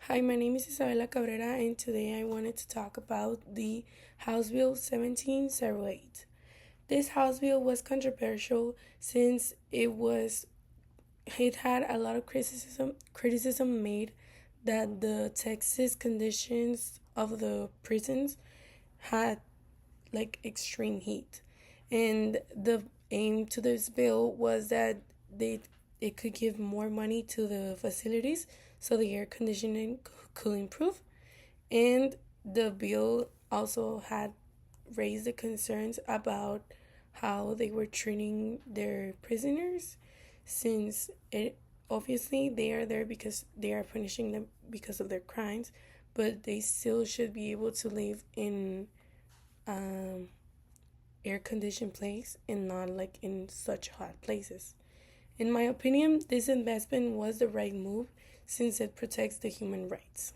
Hi, my name is Isabela Cabrera, and today I wanted to talk about the House Bill 1708. This House Bill was controversial since it had a lot of criticism made that the Texas conditions of the prisons had like extreme heat, and the aim to this bill was that they it could give more money to the facilities so the air conditioning could improve. And the bill also had raised the concerns about how they were treating their prisoners, since it obviously they are there because they are punishing them because of their crimes, but they still should be able to live in um, air conditioned place and not like in such hot places. In my opinion, this investment was the right move since it protects the human rights.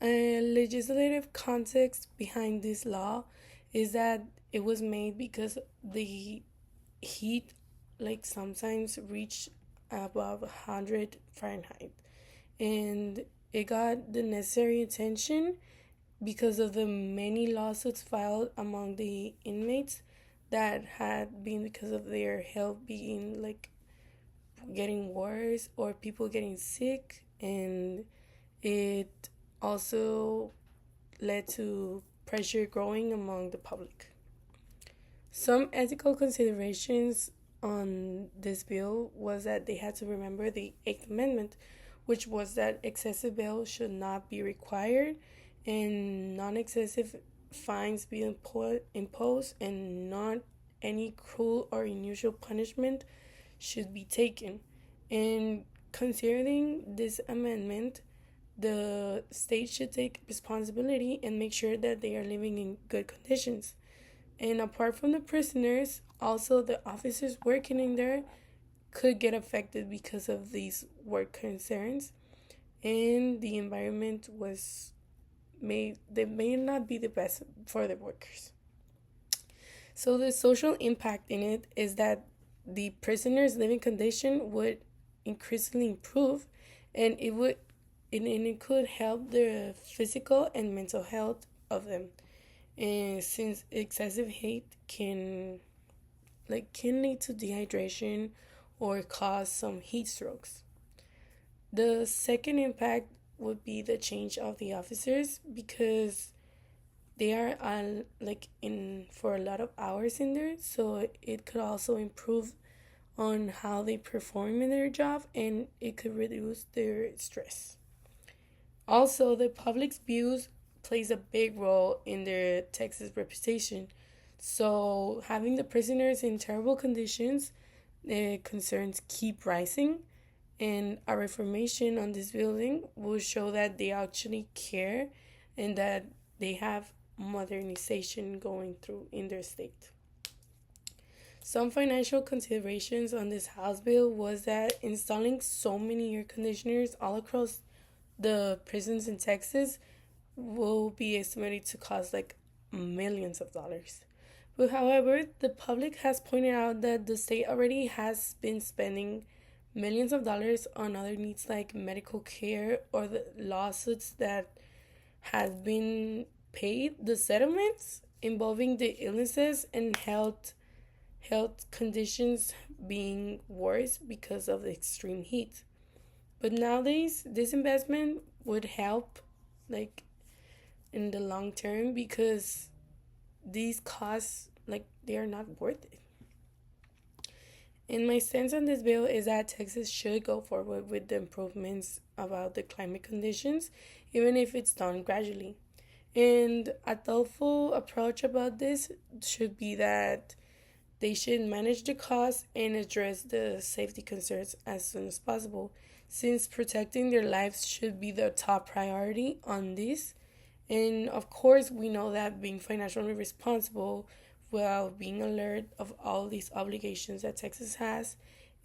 A legislative context behind this law is that it was made because the heat like sometimes reached above 100 Fahrenheit, and it got the necessary attention because of the many lawsuits filed among the inmates that had been because of their health being like getting worse or people getting sick, and it also led to pressure growing among the public. Some ethical considerations on this bill was that they had to remember the Eighth Amendment, which was that excessive bail should not be required and non excessive fines be imposed, and not any cruel or unusual punishment should be taken. And considering this amendment, the state should take responsibility and make sure that they are living in good conditions. And apart from the prisoners, also the officers working in there could get affected because of these work concerns, and the environment was they may not be the best for the workers. So the social impact in it is that the prisoners' living condition would increasingly improve, and it could help the physical and mental health of them. And since excessive heat can lead to dehydration or cause some heat strokes. The second impact would be the change of the officers, because they are like in for a lot of hours in there, so it could also improve on how they perform in their job, and it could reduce their stress. Also, the public's views plays a big role in their Texas reputation. So having the prisoners in terrible conditions, the concerns keep rising, and a reformation on this building will show that they actually care and that they have modernization going through in their state. Some financial considerations on this House bill was that installing so many air conditioners all across the prisons in Texas will be estimated to cost like millions of dollars. But however, the public has pointed out that the state already has been spending millions of dollars on other needs like medical care or the lawsuits that has been paid, the settlements involving the illnesses and health conditions being worse because of the extreme heat. But nowadays, this investment would help, like in the long term, because these costs, like they are not worth it. And my stance on this bill is that Texas should go forward with the improvements about the climate conditions, even if it's done gradually. And a thoughtful approach about this should be that they should manage the costs and address the safety concerns as soon as possible, since protecting their lives should be the top priority on this. And of course, we know that being financially responsible while being alert of all these obligations that Texas has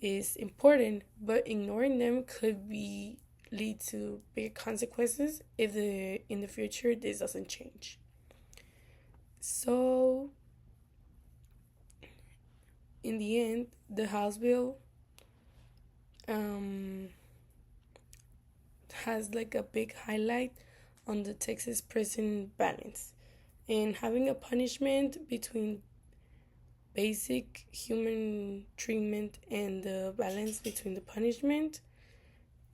is important, but ignoring them could be lead to big consequences if the in the future this doesn't change. So in the end, the House bill um, has like a big highlight on the Texas prison balance and having a punishment between basic human treatment and the balance between the punishment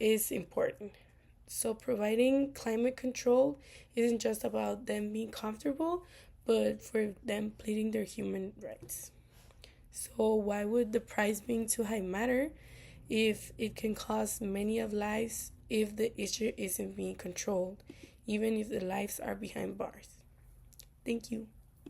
is important. So, providing climate control isn't just about them being comfortable, but for them pleading their human rights. So, why would the price being too high matter if it can cost many of lives if the issue isn't being controlled, even if the lives are behind bars? Thank you.